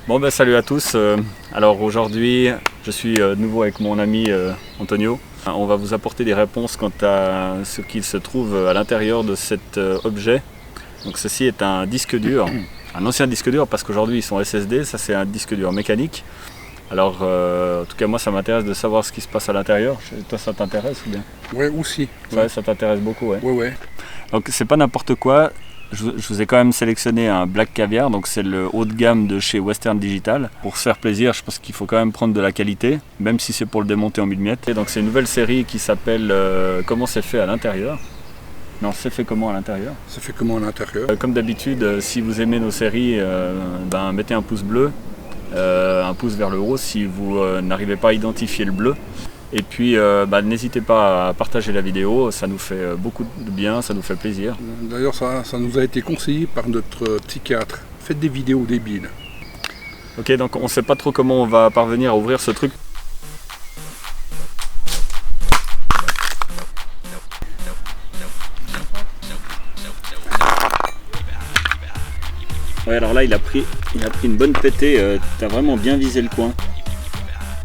Bon ben salut à tous, alors aujourd'hui je suis de nouveau avec mon ami Antonio. On va vous apporter des réponses quant à ce qu'il se trouve à l'intérieur de cet objet. Donc ceci est un disque dur, un ancien disque dur parce qu'aujourd'hui ils sont SSD, ça c'est un disque dur mécanique. Alors en tout cas moi ça m'intéresse de savoir ce qui se passe à l'intérieur. Toi ça t'intéresse ou bien? Ouais, aussi. Ouais, ça t'intéresse beaucoup, ouais. Ouais. Donc c'est pas n'importe quoi. Je vous ai quand même sélectionné un Black Caviar, donc c'est le haut de gamme de chez Western Digital. Pour se faire plaisir, je pense qu'il faut quand même prendre de la qualité, même si c'est pour le démonter en 1000 miettes. Et donc c'est une nouvelle série qui s'appelle Comment c'est fait à l'intérieur. Non, c'est fait comment à l'intérieur? Ça fait comment à l'intérieur? Comme d'habitude, si vous aimez nos séries, mettez un pouce bleu, un pouce vers le haut si vous n'arrivez pas à identifier le bleu. Et puis n'hésitez pas à partager la vidéo, ça nous fait beaucoup de bien, ça nous fait plaisir. D'ailleurs ça nous a été conseillé par notre psychiatre. Faites des vidéos débiles. Ok, donc on ne sait pas trop comment on va parvenir à ouvrir ce truc. Ouais, alors là il a pris une bonne pétée, t'as vraiment bien visé le coin.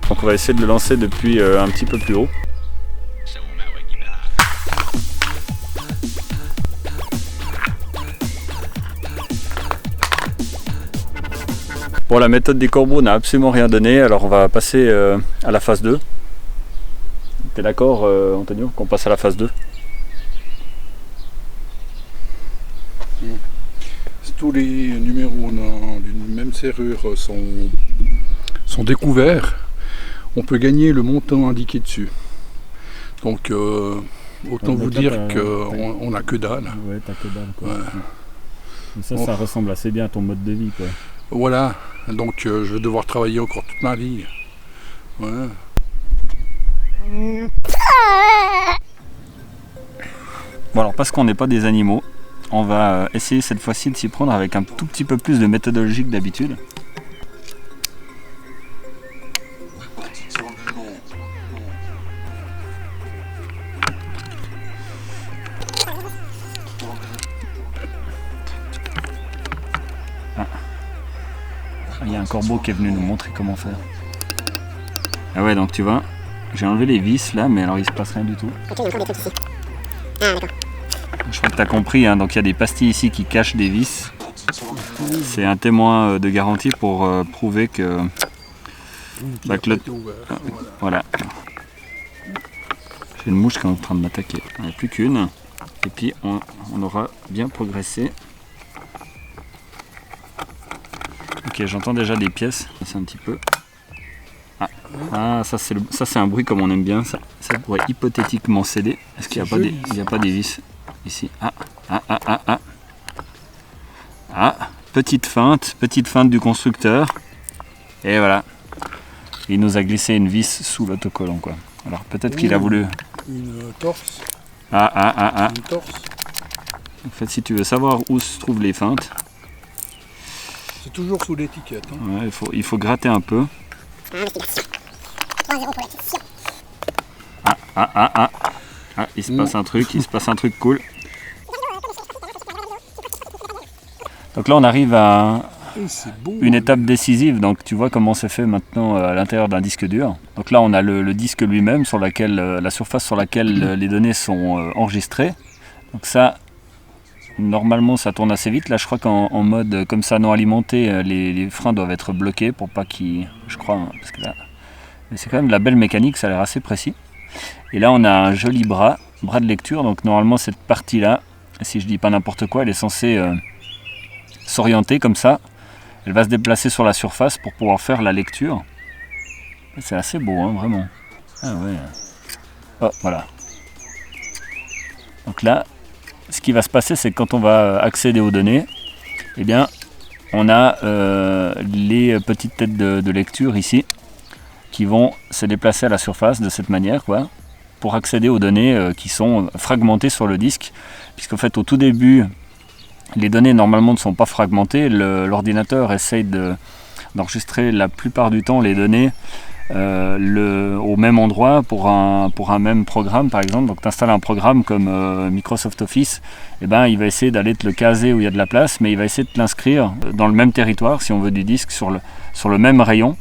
Donc on va essayer de le lancer depuis un petit peu plus haut. Bon, la méthode des corbeaux n'a absolument rien donné, alors on va passer à la phase 2. T'es d'accord Antonio qu'on passe à la phase 2? Si tous les numéros d'une même serrure sont découverts, on peut gagner le montant indiqué dessus. Donc autant vous dire qu'on n'a que dalle. Ouais, t'as que dalle quoi. Ouais. Ça ressemble assez bien à ton mode de vie quoi. Voilà, donc je vais devoir travailler encore toute ma vie. Ouais. Bon alors parce qu'on n'est pas des animaux, on va essayer cette fois-ci de s'y prendre avec un tout petit peu plus de méthodologie que d'habitude. Il y a un corbeau qui est venu nous montrer comment faire. Ah ouais, donc tu vois, j'ai enlevé les vis là, mais alors il se passe rien du tout. Ok, il y a encore des trucs ici. Ah, d'accord. Je crois que tu as compris, hein, donc il y a des pastilles ici qui cachent des vis. C'est un témoin de garantie pour prouver que... Voilà. J'ai une mouche qui est en train de m'attaquer. Il n'y en a plus qu'une. Et puis on aura bien progressé. Ok, j'entends déjà des pièces. C'est un petit peu... Ah, ça c'est un bruit comme on aime bien. Ça pourrait hypothétiquement céder. Est-ce qu'il n'y a pas des vis ici? Petite feinte du constructeur. Et voilà. Il nous a glissé une vis sous l'autocollant quoi. Alors peut-être qu'il a voulu... Une torse. Une torse. En fait, si tu veux savoir où se trouvent les feintes... C'est toujours sous l'étiquette. Hein. Ouais, il faut gratter un peu. Il se passe un truc cool. Donc là on arrive à une étape décisive, donc tu vois comment c'est fait maintenant à l'intérieur d'un disque dur. Donc là on a le disque lui-même sur laquelle la surface sur laquelle les données sont enregistrées. Donc ça normalement ça tourne assez vite. Là je crois qu'en mode comme ça non alimenté, les freins doivent être bloqués pour pas qu'ils... Je crois, hein, parce que là c'est quand même de la belle mécanique, ça a l'air assez précis. Et là on a un joli bras de lecture, donc normalement cette partie là, si je dis pas n'importe quoi, elle est censée s'orienter comme ça. Elle va se déplacer sur la surface pour pouvoir faire la lecture. C'est assez beau, hein, vraiment. Ah ouais. Oh, voilà. Donc là, ce qui va se passer, c'est que quand on va accéder aux données, eh bien, on a les petites têtes de lecture ici qui vont se déplacer à la surface de cette manière, quoi, pour accéder aux données qui sont fragmentées sur le disque. Puisqu'en fait, au tout début, les données normalement ne sont pas fragmentées. L'ordinateur essaye d'enregistrer la plupart du temps les données au même endroit pour un même programme par exemple. Donc tu installes un programme comme Microsoft Office, et ben, il va essayer d'aller te le caser où il y a de la place, mais il va essayer de te l'inscrire dans le même territoire, si on veut du disque, sur le même rayon.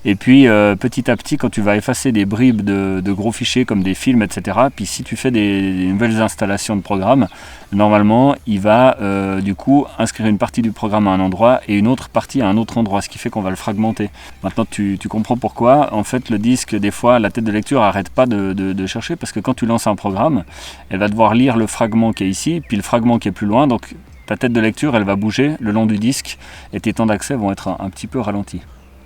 Et puis petit à petit, quand tu vas effacer des bribes de gros fichiers comme des films, etc., puis si tu fais des nouvelles installations de programmes, normalement il va du coup inscrire une partie du programme à un endroit et une autre partie à un autre endroit, ce qui fait qu'on va le fragmenter. Maintenant tu comprends pourquoi en fait le disque, des fois la tête de lecture n'arrête pas de chercher, parce que quand tu lances un programme, elle va devoir lire le fragment qui est ici, puis le fragment qui est plus loin, donc ta tête de lecture elle va bouger le long du disque et tes temps d'accès vont être un petit peu ralentis.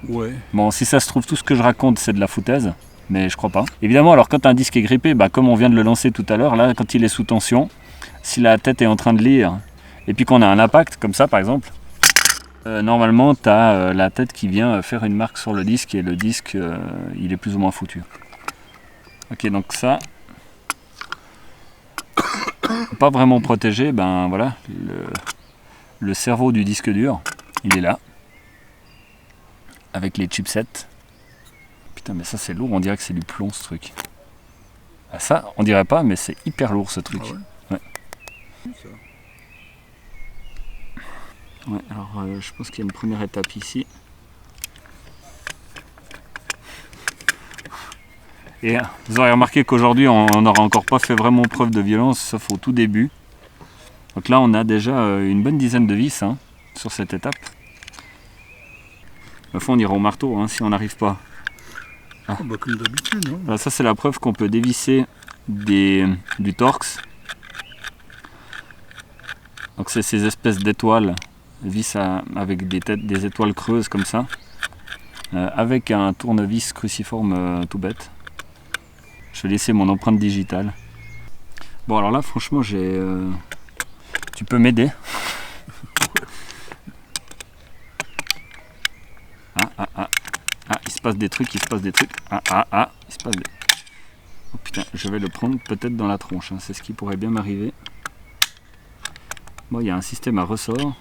Ouais. Bon, si ça se trouve, tout ce que je raconte, c'est de la foutaise, mais je crois pas. Évidemment, alors quand un disque est grippé, comme on vient de le lancer tout à l'heure, là, quand il est sous tension, si la tête est en train de lire, et puis qu'on a un impact, comme ça par exemple, normalement, tu as la tête qui vient faire une marque sur le disque, et le disque, il est plus ou moins foutu. Ok, donc ça, pas vraiment protégé, voilà, le cerveau du disque dur, il est là. Avec les chipsets. Putain, mais ça c'est lourd, on dirait que c'est du plomb ce truc. Ah, ça, on dirait pas, mais c'est hyper lourd ce truc. Ah ouais. Ouais, alors je pense qu'il y a une première étape ici. Et vous aurez remarqué qu'aujourd'hui on n'aura encore pas fait vraiment preuve de violence, sauf au tout début. Donc là on a déjà une bonne dizaine de vis sur cette étape. Au fond, on ira au marteau si on n'arrive pas. Ah. Comme d'habitude. Hein. Alors ça, c'est la preuve qu'on peut dévisser du torx. Donc c'est ces espèces d'étoiles, vis avec des étoiles creuses comme ça, avec un tournevis cruciforme tout bête. Je vais laisser mon empreinte digitale. Bon, alors là, franchement, tu peux m'aider. Il se passe des trucs, il se passe des trucs. Il se passe des... Oh putain, je vais le prendre peut-être dans la tronche, c'est ce qui pourrait bien m'arriver. Bon, il y a un système à ressort.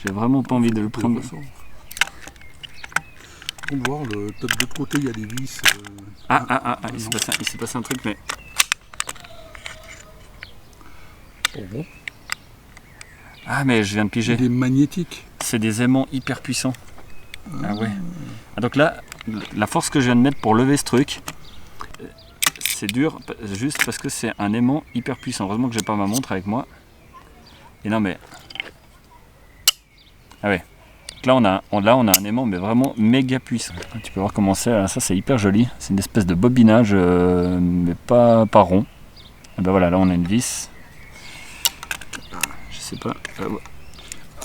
J'ai vraiment pas envie de le prendre. On va voir, peut-être de l'autre côté, il y a des vis. Il s'est passé un truc, mais... Oh bon. Ah, mais je viens de piger. Il est magnétique. C'est des aimants hyper puissants. Ah ouais. Ah, donc là, la force que je viens de mettre pour lever ce truc, c'est dur juste parce que c'est un aimant hyper puissant. Heureusement que j'ai pas ma montre avec moi. Et non mais... Ah ouais. Donc là on a un aimant mais vraiment méga puissant. Tu peux voir comment c'est. Ça c'est hyper joli. C'est une espèce de bobinage mais pas rond. Et ben voilà, là on a une vis. Je sais pas.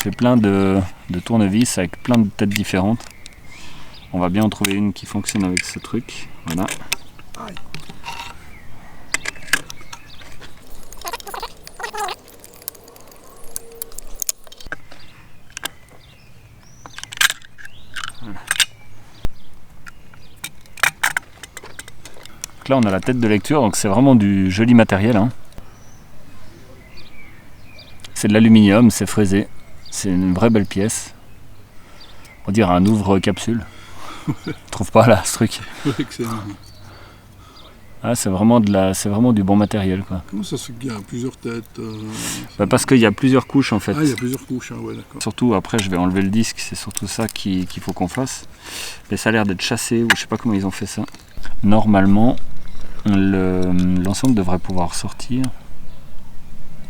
J'ai plein de tournevis avec plein de têtes différentes. On va bien en trouver une qui fonctionne avec ce truc. Voilà. Voilà. Donc là on a la tête de lecture, donc c'est vraiment du joli matériel. C'est de l'aluminium, c'est fraisé. C'est une vraie belle pièce. On dirait un ouvre-capsule. Je trouve pas là ce truc. Excellent. Ah, c'est vraiment du bon matériel quoi. Comment ça se fait qu'il y a plusieurs têtes Parce qu'il y a plusieurs couches en fait. Ah, il y a plusieurs couches, ouais, d'accord. Surtout après je vais enlever le disque, c'est surtout ça qu'il faut qu'on fasse. Mais ça a l'air d'être chassé ou je sais pas comment ils ont fait ça. Normalement, l'ensemble devrait pouvoir sortir.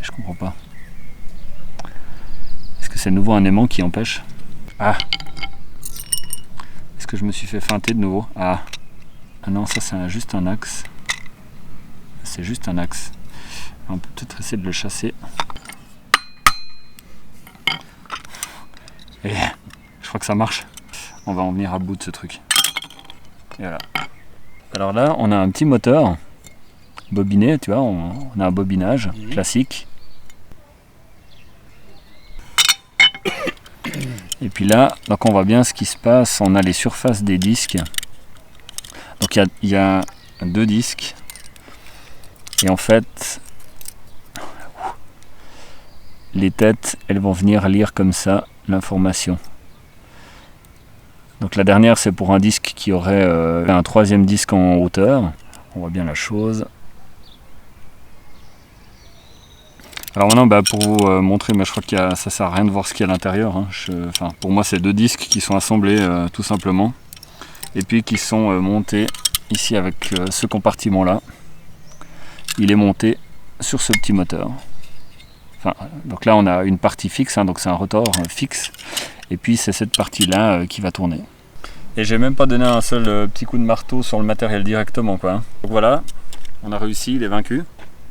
Je comprends pas. Est-ce que c'est de nouveau un aimant qui empêche? Ah! Est-ce que je me suis fait feinter de nouveau? Ah non, ça c'est juste un axe. C'est juste un axe. On peut peut-être essayer de le chasser. Et je crois que ça marche. On va en venir à bout de ce truc. Et voilà. Alors là, on a un petit moteur bobiné, tu vois, on a un bobinage classique. Et puis là, donc on voit bien ce qui se passe, on a les surfaces des disques. Donc il y a 2 disques. Et en fait, les têtes, elles vont venir lire comme ça l'information. Donc la dernière, c'est pour un disque qui aurait un troisième disque en hauteur. On voit bien la chose. Alors maintenant, pour vous montrer, mais je crois que ça sert à rien de voir ce qu'il y a à l'intérieur. Hein. Pour moi, c'est deux disques qui sont assemblés tout simplement. Et puis qui sont montés ici avec ce compartiment-là. Il est monté sur ce petit moteur. Donc là, on a une partie fixe, hein, donc c'est un rotor fixe. Et puis c'est cette partie-là qui va tourner. Et j'ai même pas donné un seul petit coup de marteau sur le matériel directement, quoi. Donc voilà, on a réussi, il est vaincu.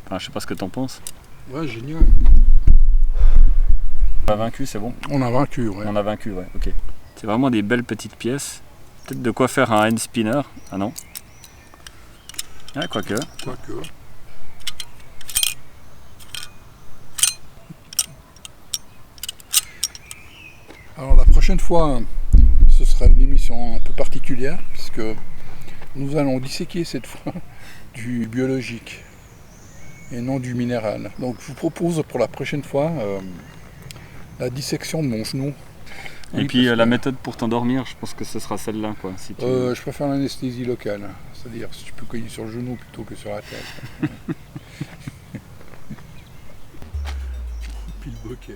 Enfin, je sais pas ce que t'en penses. Ouais, génial. On a vaincu, c'est bon? On a vaincu, ouais. On a vaincu, ouais, ok. C'est vraiment des belles petites pièces. Peut-être de quoi faire un hand spinner. Ah non? Ah, quoique. Alors la prochaine fois, ce sera une émission un peu particulière, puisque nous allons disséquer cette fois du biologique et non du minéral. Donc je vous propose pour la prochaine fois la dissection de mon genou. Et puis la méthode pour t'endormir, je pense que ce sera celle-là, quoi. Si tu... Je préfère l'anesthésie locale, c'est-à-dire si tu peux cogner sur le genou plutôt que sur la tête. Puis le bokeh.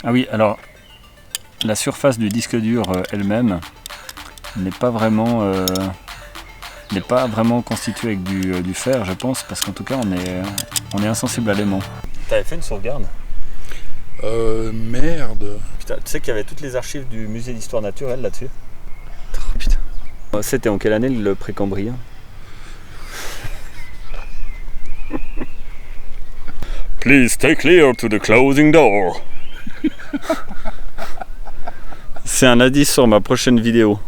Ah oui, alors la surface du disque dur elle-même n'est pas vraiment constituée avec du fer, je pense, parce qu'en tout cas on est insensible à l'aimant. T'avais fait une sauvegarde? Merde. Putain, tu sais qu'il y avait toutes les archives du musée d'histoire naturelle là-dessus? Oh, putain. C'était en quelle année le Précambrien? Please stay clear to the closing door. C'est un indice sur ma prochaine vidéo.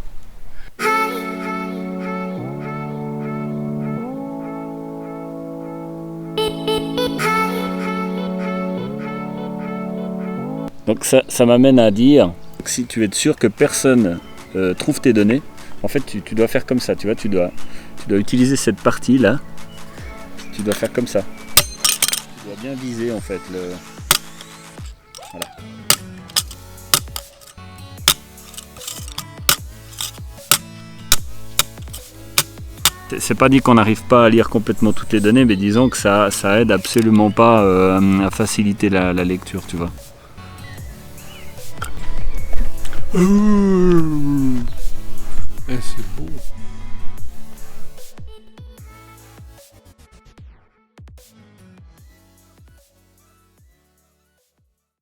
Donc ça m'amène à dire que si tu veux être sûr que personne trouve tes données, en fait tu dois faire comme ça, tu vois, tu dois utiliser cette partie là, tu dois faire comme ça. Tu dois bien viser en fait le... Voilà. C'est pas dit qu'on n'arrive pas à lire complètement toutes les données, mais disons que ça aide absolument pas à faciliter la lecture, tu vois. Et c'est beau.